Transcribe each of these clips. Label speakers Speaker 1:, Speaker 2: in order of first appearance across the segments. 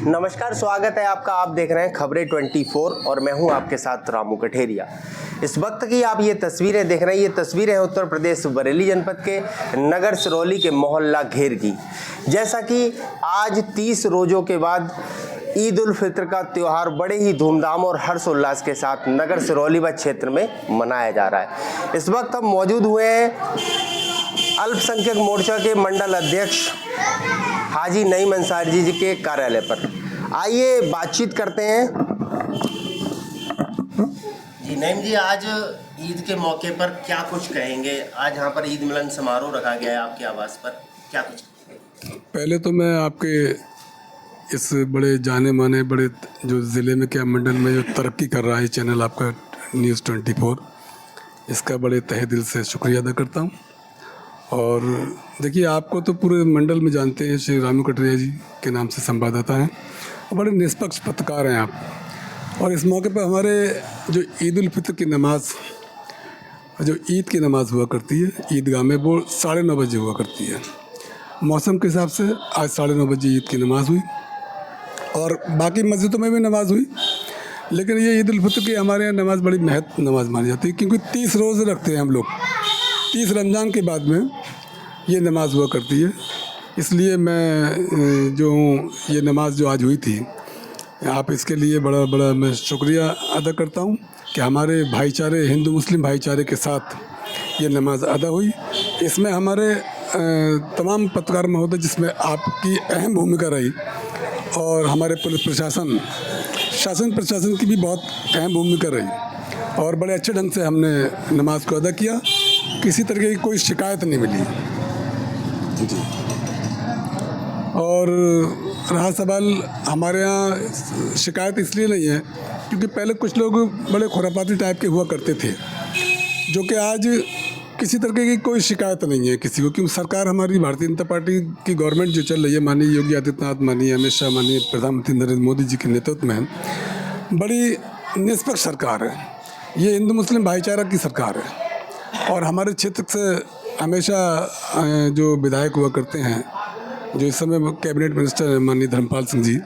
Speaker 1: नमस्कार, स्वागत है आपका। आप देख रहे हैं खबरें 24 और मैं हूं आपके साथ रामू कठेरिया। इस वक्त की आप ये तस्वीरें देख रहे हैं, ये तस्वीरें हैं उत्तर प्रदेश बरेली जनपद के नगर सिरौली के मोहल्ला घेर की। जैसा कि आज 30 रोज़ों के बाद ईद उल फित्र का त्यौहार बड़े ही धूमधाम और हर्षोल्लास के साथ नगर सिरौली व क्षेत्र में मनाया जा रहा है। इस वक्त हम मौजूद हुए हैं अल्पसंख्यक मोर्चा के मंडल अध्यक्ष हाजी नईम अंसारी जी के कार्यालय पर। आइए बातचीत करते हैं। जी नईम जी, आज ईद के मौके पर क्या कुछ कहेंगे? आज यहाँ पर ईद मिलन समारोह रखा गया है आपके आवास पर, क्या कुछ कहेंगे?
Speaker 2: पहले तो मैं आपके इस बड़े जाने माने बड़े जो ज़िले में क्या मंडल में जो तरक्की कर रहा है चैनल आपका न्यूज़ 24, इसका बड़े तहे दिल से शुक्रिया अदा करता हूँ। और देखिए, आपको तो पूरे मंडल में जानते हैं, श्री रामू कठेरिया जी के नाम से संवाददाता हैं और बड़े निष्पक्ष पत्रकार हैं आप। और इस मौके पर हमारे जो ईद उल फित्र की नमाज, जो ईद की नमाज़ हुआ करती है ईदगाह में, वो 9:30 बजे हुआ करती है। मौसम के हिसाब से आज 9:30 बजे ईद की नमाज़ हुई और बाकी मस्जिदों में भी नमाज़ हुई, लेकिन ये ईद उल फित्र की हमारे यहाँ नमाज़ बड़ी महत्व नमाज़ मानी जाती है, क्योंकि 30 रोज़े रखते हैं हम लोग। 30 रमज़ान के बाद में ये नमाज़ हुआ करती है। इसलिए मैं जो ये नमाज़ जो आज हुई थी, आप इसके लिए बड़ा बड़ा मैं शुक्रिया अदा करता हूँ कि हमारे भाईचारे, हिंदू मुस्लिम भाईचारे के साथ ये नमाज़ अदा हुई। इसमें हमारे तमाम पत्रकार महोदय, जिसमें आपकी अहम भूमिका रही, और हमारे पुलिस प्रशासन, शासन प्रशासन की भी बहुत अहम भूमिका रही और बड़े अच्छे ढंग से हमने नमाज को अदा किया। किसी तरह की कोई शिकायत नहीं मिली जी। और रहा सवाल, हमारे यहाँ शिकायत इसलिए नहीं है क्योंकि पहले कुछ लोग बड़े खुरापाती टाइप के हुआ करते थे, जो कि आज किसी तरह की कोई शिकायत नहीं है किसी को, क्योंकि सरकार हमारी भारतीय जनता पार्टी की गवर्नमेंट जो चल रही है, माननीय योगी आदित्यनाथ, माननीय अमित शाह, माननीय प्रधानमंत्री नरेंद्र मोदी जी के नेतृत्व में बड़ी निष्पक्ष सरकार है। ये हिंदू मुस्लिम भाईचारा की सरकार है। और हमारे क्षेत्र से हमेशा जो विधायक हुआ करते हैं, जो इस समय कैबिनेट मिनिस्टर हैं माननीय धर्मपाल सिंह जी,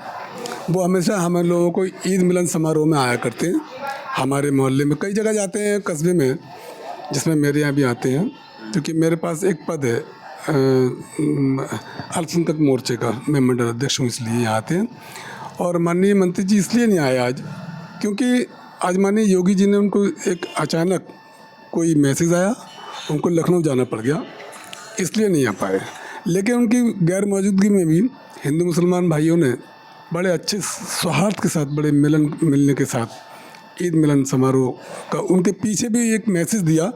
Speaker 2: वो हमेशा हम लोगों को ईद मिलन समारोह में आया करते हैं। हमारे मोहल्ले में कई जगह जाते हैं, कस्बे में, जिसमें मेरे यहाँ भी आते हैं, क्योंकि मेरे पास एक पद है अल्पसंख्यक मोर्चे का, मैं मंडल अध्यक्ष हूँ, इसलिए यहाँ आते हैं। और माननीय मंत्री जी इसलिए नहीं आए आज, क्योंकि आज माननीय योगी जी ने उनको एक अचानक कोई मैसेज आया, उनको लखनऊ जाना पड़ गया, इसलिए नहीं आ पाए। लेकिन उनकी गैर मौजूदगी में भी हिंदू मुसलमान भाइयों ने बड़े अच्छे सौहार्द के साथ, बड़े मिलने के साथ ईद मिलन समारोह का उनके पीछे भी एक मैसेज दिया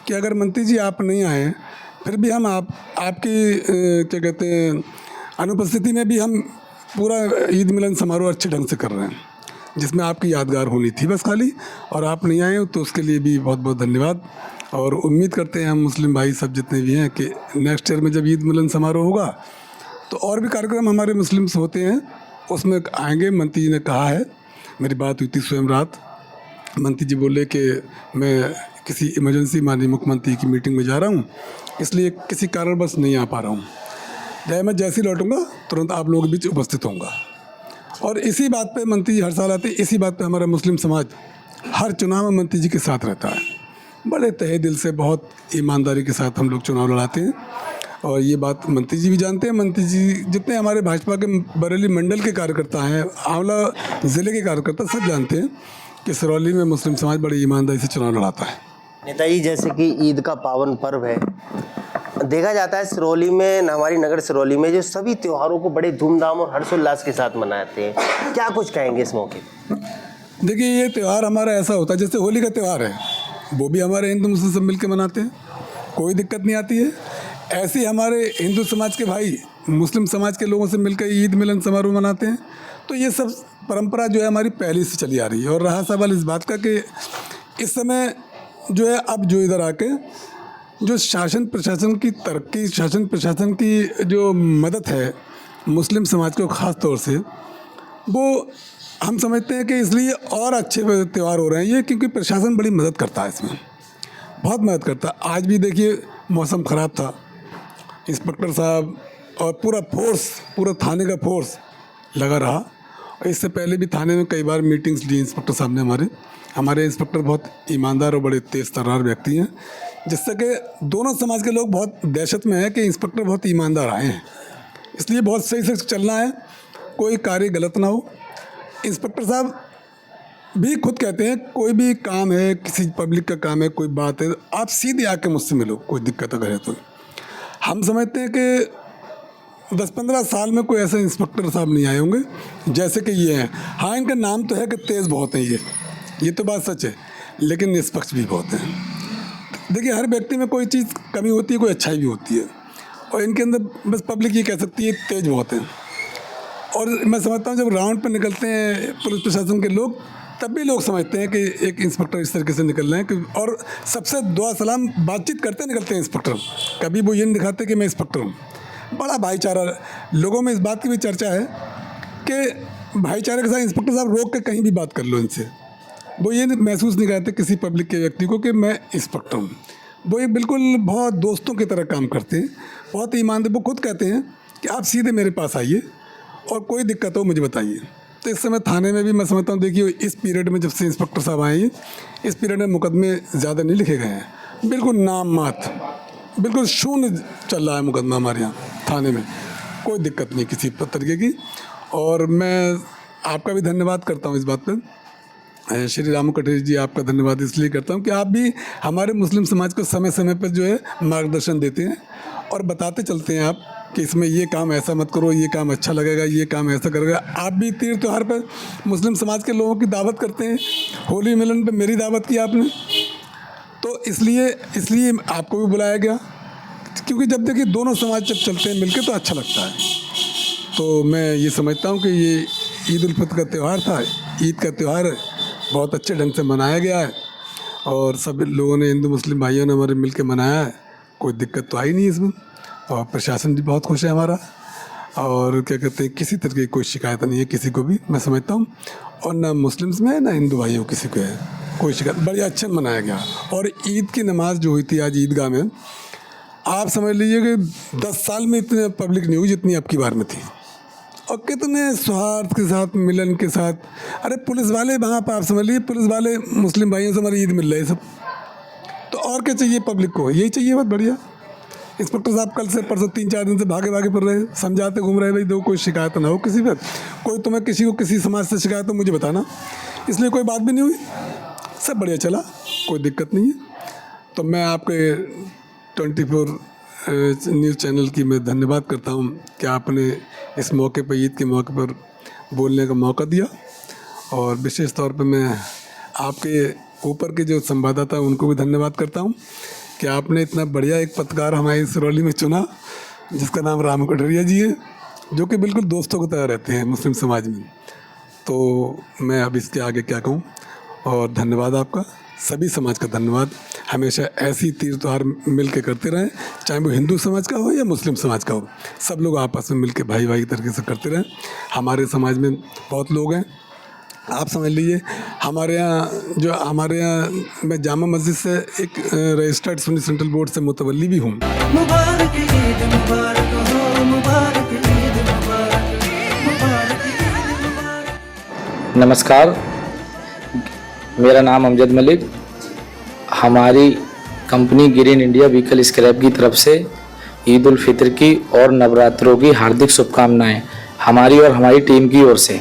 Speaker 2: कि अगर मंत्री जी आप नहीं आए, फिर भी हम आपकी क्या कहते हैं अनुपस्थिति में भी हम पूरा ईद मिलन समारोह अच्छे ढंग से कर रहे हैं, जिसमें आपकी यादगार होनी थी बस खाली, और आप नहीं आए, तो उसके लिए भी बहुत बहुत धन्यवाद। और उम्मीद करते हैं हम मुस्लिम भाई सब जितने भी हैं कि नेक्स्ट ईयर में जब ईद मिलन समारोह होगा तो और भी कार्यक्रम हमारे मुस्लिम्स होते हैं, उसमें आएंगे। मंत्री जी ने कहा है, मेरी बात हुई थी स्वयं रात, मंत्री जी बोले कि मैं किसी इमरजेंसी माननीय मुख्यमंत्री की मीटिंग में जा रहा हूँ, इसलिए किसी कारणवश नहीं आ पा रहा हूँ। मैं जैसे ही लौटूंगा तुरंत आप लोगों के बीच उपस्थित होऊंगा। और इसी बात पे मंत्री जी हर साल आते, इसी बात पे हमारा मुस्लिम समाज हर चुनाव में मंत्री जी के साथ रहता है। बड़े तहे दिल से, बहुत ईमानदारी के साथ हम लोग चुनाव लड़ाते हैं, और ये बात मंत्री जी भी जानते हैं। मंत्री जी जितने हमारे भाजपा के बरेली मंडल के कार्यकर्ता हैं, आंवला ज़िले के कार्यकर्ता, सब जानते हैं कि सिरौली में मुस्लिम समाज बड़ी ईमानदारी से चुनाव लड़ाता है।
Speaker 1: नेताजी, जैसे कि ईद का पावन पर्व है, देखा जाता है सिरौली में, हमारी नगर सिरौली में जो सभी त्योहारों को बड़े धूमधाम और हर्षोल्लास के साथ मनाते हैं, क्या कुछ कहेंगे इस मौके पर?
Speaker 2: देखिए, ये त्यौहार हमारा ऐसा होता है जैसे होली का त्यौहार है, वो भी हमारे हिंदू मुस्लिम सब मिल के मनाते हैं, कोई दिक्कत नहीं आती है। ऐसे ही हमारे हिंदू समाज के भाई मुस्लिम समाज के लोगों से मिलकर ईद मिलन समारोह मनाते हैं। तो ये सब परंपरा जो है हमारी पहले से चली आ रही है। और रहा सवाल इस बात का कि इस समय जो है, अब जो इधर आके जो शासन प्रशासन की तरक्की, शासन प्रशासन की जो मदद है मुस्लिम समाज को ख़ास तौर से, वो हम समझते हैं कि इसलिए और अच्छे त्यौहार हो रहे हैं ये, क्योंकि प्रशासन बड़ी मदद करता है, इसमें बहुत मदद करता है। आज भी देखिए मौसम ख़राब था, इंस्पेक्टर साहब और पूरा फोर्स, पूरा थाने का फोर्स लगा रहा और इससे पहले भी थाने में कई बार मीटिंग्स ली इंस्पेक्टर साहब ने। हमारे इंस्पेक्टर बहुत ईमानदार और बड़े तेज़ तर्रार व्यक्ति हैं, जिससे कि दोनों समाज के लोग बहुत दहशत में हैं कि इंस्पेक्टर बहुत ईमानदार आए हैं, इसलिए बहुत सही से चलना है, कोई कार्य गलत ना हो। इंस्पेक्टर साहब भी खुद कहते हैं कोई भी काम है, किसी पब्लिक का काम है, कोई बात है, आप सीधे आके मुझसे मिलो, कोई दिक्कत अगर है तो। हम समझते हैं कि 10-15 साल में कोई ऐसे इंस्पेक्टर साहब नहीं आए होंगे जैसे कि ये हैं। हाँ, इनका नाम तो है कि तेज़ बहुत हैं ये तो बात सच है, लेकिन निष्पक्ष भी बहुत हैं। देखिए, हर व्यक्ति में कोई चीज़ कमी होती है, कोई अच्छाई भी होती है, और इनके अंदर बस पब्लिक ये कह सकती है तेज़ बहुत हैं। और मैं समझता हूँ जब राउंड पर निकलते हैं पुलिस प्रशासन के लोग, तब भी लोग समझते हैं कि एक इंस्पेक्टर इस तरीके से निकल रहे हैं कि, और सबसे दुआ सलाम बातचीत करते निकलते हैं इंस्पेक्टर। कभी वो ये नहीं दिखाते कि मैं इंस्पेक्टर हूँ। बड़ा भाईचारा लोगों में, इस बात की भी चर्चा है कि भाईचारे के साथ इंस्पेक्टर साहब रोक के कहीं भी बात कर लो इनसे। वो ये महसूस नहीं करते किसी पब्लिक के व्यक्ति को कि मैं इंस्पेक्टर हूँ। वो ये बिल्कुल बहुत दोस्तों की तरह काम करते हैं, बहुत ईमानदार। वो खुद कहते हैं कि आप सीधे मेरे पास आइए और कोई दिक्कत हो मुझे बताइए। तो इस समय थाने में भी मैं समझता हूँ, देखिए इस पीरियड में जब से इंस्पेक्टर साहब आए हैं, इस पीरियड में मुकदमे ज़्यादा नहीं लिखे गए हैं, बिल्कुल नाम मात्र, बिल्कुल शून्य चल रहा है मुकदमा हमारे यहाँ थाने में, कोई दिक्कत नहीं किसी तरीके की। और मैं आपका भी धन्यवाद करता हूँ इस बात पर, श्री रामू कठेरिया जी, आपका धन्यवाद इसलिए करता हूँ कि आप भी हमारे मुस्लिम समाज को समय समय पर जो है मार्गदर्शन देते हैं और बताते चलते हैं आप कि इसमें ये काम ऐसा मत करो, ये काम अच्छा लगेगा, ये काम ऐसा करेगा। आप भी तीज त्योहार पर मुस्लिम समाज के लोगों की दावत करते हैं, होली मिलन पे मेरी दावत की आपने, तो इसलिए आपको भी बुलाया गया, क्योंकि जब देखिए दोनों समाज जब चलते हैं मिलके तो अच्छा लगता है। तो मैं ये समझता हूँ कि ये ईद उल फितर का त्यौहार था, ईद का त्यौहार बहुत अच्छे ढंग से मनाया गया है और सब लोगों ने, हिंदू मुस्लिम भाइयों ने हमारे मिल के मनाया है, कोई दिक्कत तो आई नहीं इसमें। और प्रशासन भी बहुत खुश है हमारा, और क्या कहते हैं, किसी तरह की कोई शिकायत नहीं है किसी को भी, मैं समझता हूँ। और ना मुस्लिम्स में ना हिंदू भाइयों किसी को है कोई शिकायत, बड़े अच्छे मनाया गया। और ईद की नमाज जो हुई थी आज ईदगाह में, आप समझ लीजिए कि 10 साल में इतनी पब्लिक नहीं हुई जितनी अब की बार में थी, और कितने सौहार्द के साथ, मिलन के साथ। अरे पुलिस वाले वहाँ पर, आप समझ लीजिए पुलिस वाले मुस्लिम भाइयों से हमारी ईद मिल रहे सब, तो और क्या चाहिए पब्लिक को, यही चाहिए, बहुत बढ़िया। इंस्पेक्टर साहब कल से परसों 3-4 दिन से भागे फिर रहे, समझाते घूम रहे, भाई दो कोई शिकायत ना हो किसी पर, कोई तुम्हें किसी को किसी समाज से शिकायत हो मुझे बताना, इसलिए कोई बात भी नहीं हुई, सब बढ़िया चला, कोई दिक्कत नहीं है। तो मैं आपके 24 न्यूज़ चैनल की मैं धन्यवाद करता हूँ कि आपने इस मौके पर, ईद के मौके पर बोलने का मौका दिया। और विशेष तौर पर मैं आपके ऊपर के जो संवाददाता उनको भी धन्यवाद करता हूँ कि आपने इतना बढ़िया एक पत्रकार हमारी सिरौली में चुना, जिसका नाम रामू कठेरिया जी है, जो कि बिल्कुल दोस्तों की तरह रहते हैं मुस्लिम समाज में। तो मैं अब इसके आगे क्या कहूँ, और धन्यवाद आपका, सभी समाज का धन्यवाद। हमेशा ऐसी तीज त्योहार मिल के करते रहें, चाहे वो हिंदू समाज का हो या मुस्लिम समाज का हो, सब लोग आपस में मिल के भाई भाई तरीके से करते रहें। हमारे समाज में बहुत लोग हैं, आप समझ लीजिए हमारे यहाँ मैं जामा मस्जिद से एक रजिस्टर्ड सुन्नी सेंट्रल बोर्ड से मुतवल्ली भी हूँ।
Speaker 3: मुबारक ईद मुबारक हो, मुबारक ईद मुबारक, मुबारक ईद मुबारक।
Speaker 4: नमस्कार, मेरा नाम अमजद मलिक। हमारी company green India vehicle scrap की तरफ से ईद उल फितर की और नवरात्रों की हार्दिक शुभकामनाएं हमारी और हमारी टीम की ओर से।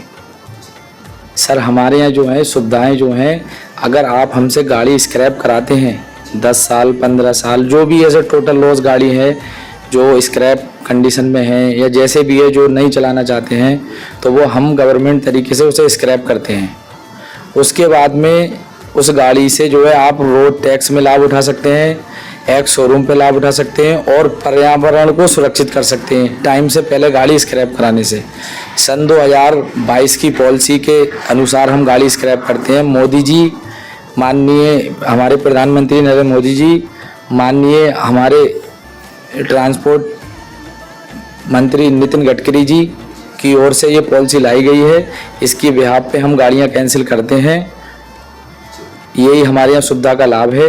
Speaker 4: सर, हमारे यहाँ जो है सुविधाएं जो हैं, अगर आप हमसे गाड़ी स्क्रैप कराते हैं 10 साल 15 साल जो भी ऐसे टोटल लॉस गाड़ी है जो स्क्रैप कंडीशन में है या जैसे भी है जो नहीं चलाना चाहते हैं, तो वो हम गवर्नमेंट तरीके से उसे स्क्रैप करते हैं। उसके बाद में उस गाड़ी से जो है आप रोड टैक्स में लाभ उठा सकते हैं, एक शोरूम पे लाभ उठा सकते हैं और पर्यावरण को सुरक्षित कर सकते हैं टाइम से पहले गाड़ी स्क्रैप कराने से। सन 2022 की पॉलिसी के अनुसार हम गाड़ी स्क्रैप करते हैं। मोदी जी, माननीय हमारे प्रधानमंत्री नरेंद्र मोदी जी, माननीय हमारे ट्रांसपोर्ट मंत्री नितिन गडकरी जी की ओर से ये पॉलिसी लाई गई है। इसकी बिहाफ पे हम गाड़ियाँ कैंसिल करते हैं, यही हमारे यहाँ सुविधा का लाभ है।